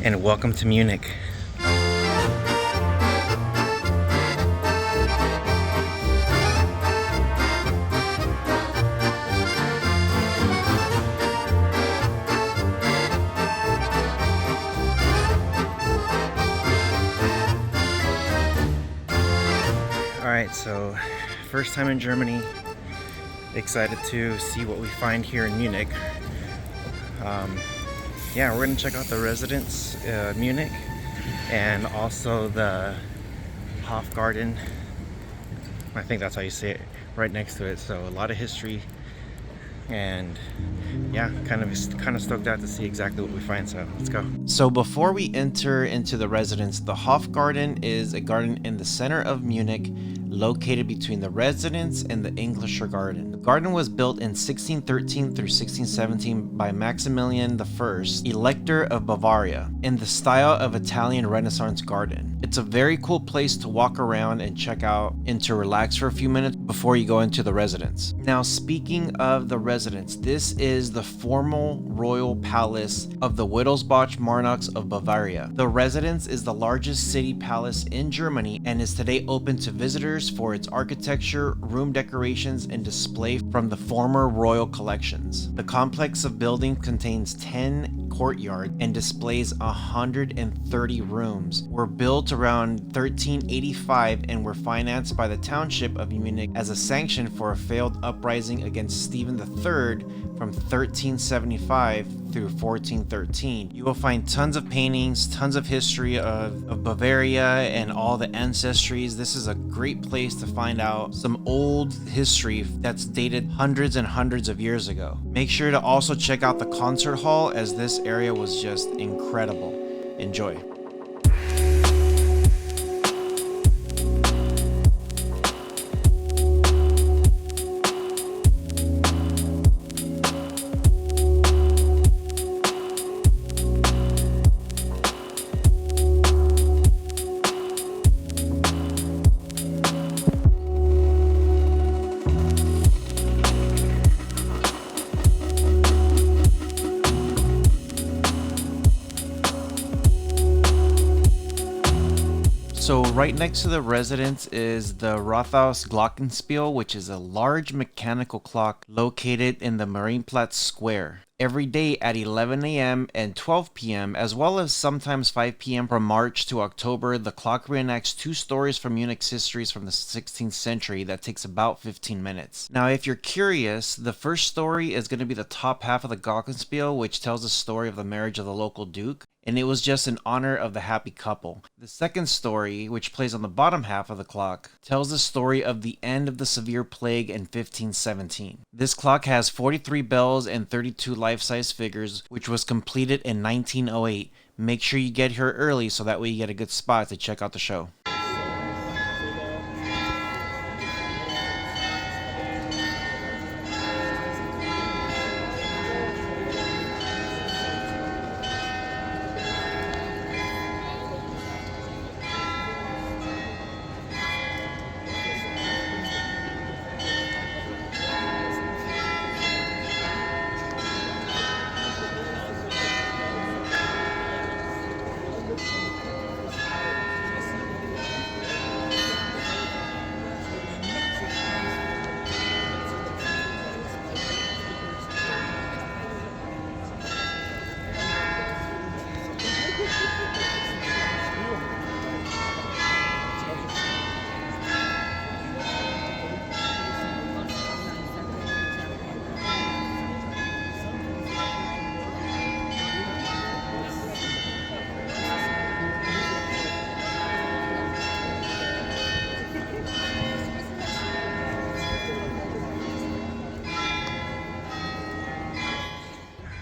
and welcome to Munich. Alright, so first time in Germany. Excited to see what we find here in Munich. Yeah, we're gonna check out the residence, Munich, and also the Hofgarten. I think that's how you say it, right next to it. So a lot of history, and yeah, kind of stoked out to see exactly what we find. So let's go. So before we enter into the residence, the Hofgarten is a garden in the center of Munich, located between the residence and the Englischer Garden. The garden was built in 1613 through 1617 by Maximilian I, Elector of Bavaria, in the style of Italian Renaissance garden. It's a very cool place to walk around and check out and to relax for a few minutes before you go into the residence. Now, speaking of the residence, this is the formal royal palace of the Wittelsbach monarchs of Bavaria. The residence is the largest city palace in Germany and is today open to visitors for its architecture, room decorations, and display from the former royal collections. The complex of buildings contains 10 courtyards and displays 130 rooms. Were built around 1385 and were financed by the township of Munich as a sanction for a failed uprising against Stephen III from 1375 through 1413. You will find tons of paintings, tons of history of Bavaria and all the ancestries. This is a great place to find out some old history that's dated hundreds and hundreds of years ago. Make sure to also check out the concert hall, as this area was just incredible. Enjoy. So right next to the residence is the Rathaus Glockenspiel, which is a large mechanical clock located in the Marienplatz Square. Every day at 11 a.m. and 12 p.m., as well as sometimes 5 p.m. from March to October, the clock reenacts two stories from Munich's histories from the 16th century that takes about 15 minutes. Now, if you're curious, the first story is going to be the top half of the Glockenspiel, which tells the story of the marriage of the local duke, and it was just in honor of the happy couple. The second story, which plays on the bottom half of the clock, tells the story of the end of the severe plague in 1517. This clock has 43 bells and 32 life-size figures, which was completed in 1908. Make sure you get here early so that way you get a good spot to check out the show.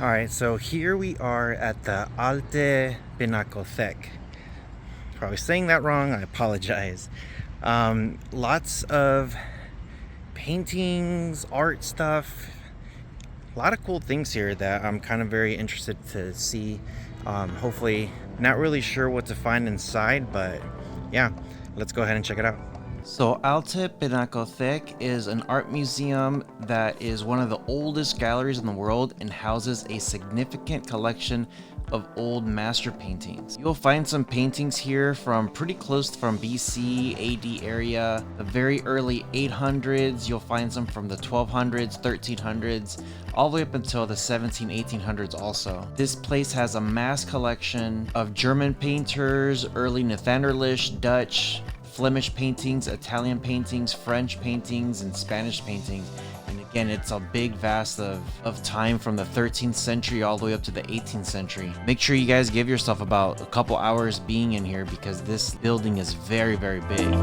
Alright, so here we are at the Alte Pinakothek. Probably saying that wrong, I apologize. Lots of paintings, art stuff, a lot of cool things here that I'm kind of very interested to see. Hopefully, not really sure what to find inside, but yeah, let's go ahead and check it out. So Alte Pinakothek is an art museum that is one of the oldest galleries in the world and houses a significant collection of old master paintings. You'll find some paintings here from pretty close from BC, AD area, the very early 800s. You'll find some from the 1200s, 1300s, all the way up until the 1800s also. This place has a mass collection of German painters, early Netherlandish, Dutch, Flemish paintings, Italian paintings, French paintings, and Spanish paintings. And again, it's a big vast of time from the 13th century all the way up to the 18th century. Make sure you guys give yourself about a couple hours being in here because this building is very, very big.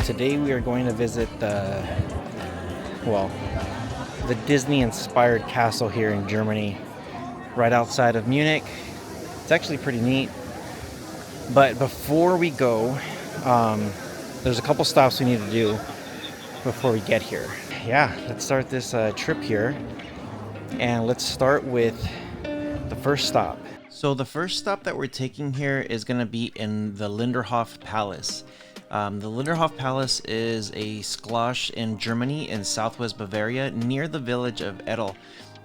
Today we are going to visit the Disney-inspired castle here in Germany, right outside of Munich. It's actually pretty neat. But before we go, there's a couple stops we need to do before we get here. Yeah, let's start this trip here. And let's start with the first stop. So the first stop that we're taking here is going to be in the Linderhof Palace. The Linderhof Palace is a Schloss in Germany in southwest Bavaria near the village of Edel.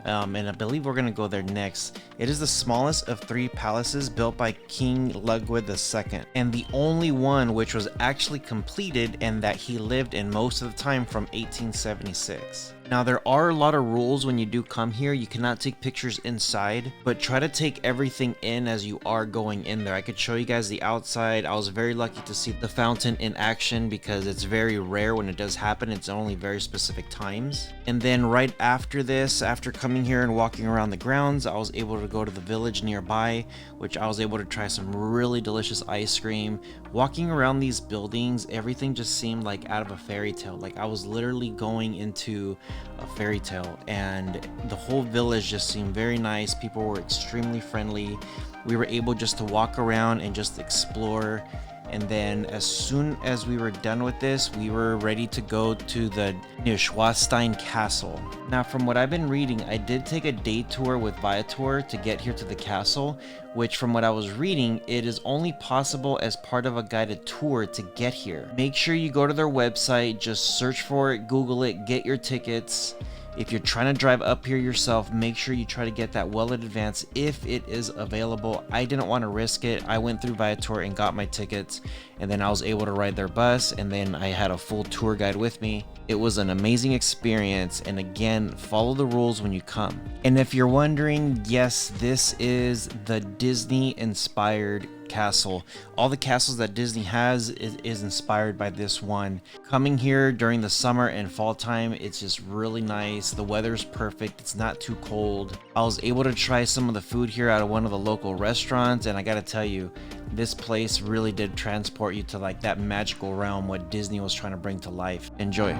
And I believe we're going to go there next. It is the smallest of 3 palaces built by King Ludwig II, and the only one which was actually completed and that he lived in most of the time from 1876. Now there are a lot of rules when you do come here. You cannot take pictures inside, but try to take everything in as you are going in there. I could show you guys the outside. I was very lucky to see the fountain in action because it's very rare when it does happen. It's only very specific times. And then right after this, after coming here and walking around the grounds, I was able to go to the village nearby, which I was able to try some really delicious ice cream. Walking around these buildings, everything just seemed like out of a fairy tale. Like I was literally going into a fairy tale, and the whole village just seemed very nice. People were extremely friendly. We were able just to walk around and just explore. And then as soon as we were done with this, we were ready to go to the Neuschwanstein castle. Now from what I've been reading, I did take a day tour with Viator to get here to the castle, which from what I was reading, it is only possible as part of a guided tour to get here. Make sure you go to their website, just search for it, Google it, get your tickets. If you're trying to drive up here yourself, make sure you try to get that well in advance if it is available. I didn't want to risk it. I went through Viator and got my tickets, and then I was able to ride their bus, and then I had a full tour guide with me. It was an amazing experience, and again, follow the rules when you come. And if you're wondering, yes, this is the Disney-inspired castle. All the castles that Disney has is inspired by this one. Coming here during the summer and fall time, it's just really nice. The weather's perfect. It's not too cold. I was able to try some of the food here out of one of the local restaurants, and I gotta tell you, this place really did transport you to like that magical realm what Disney was trying to bring to life. Enjoy.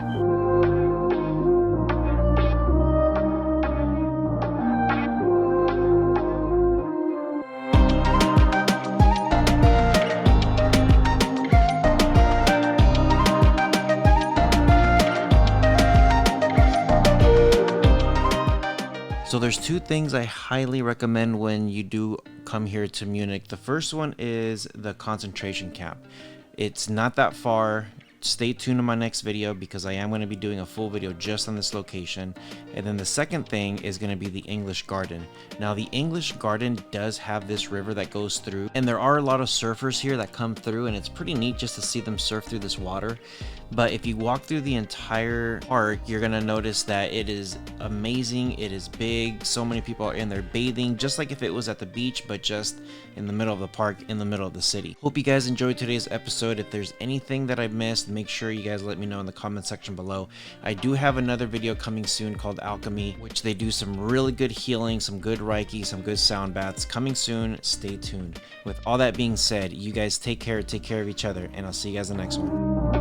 So there's 2 things I highly recommend when you do come here to Munich. The first one is the concentration camp. It's not that far. Stay tuned to my next video because I am going to be doing a full video just on this location. And then the second thing is going to be the English Garden. Now the English Garden does have this river that goes through, and there are a lot of surfers here that come through, and it's pretty neat just to see them surf through this water. But if you walk through the entire park, you're going to notice that it is amazing. It is big. So many people are in there bathing, just like if it was at the beach, but just in the middle of the park, in the middle of the city. Hope you guys enjoyed today's episode. If there's anything that I missed, make sure you guys let me know in the comment section below. I do have another video coming soon called Alchemy, which they do some really good healing, some good Reiki, some good sound baths coming soon. Stay tuned. With all that being said, you guys take care of each other, and I'll see you guys in the next one.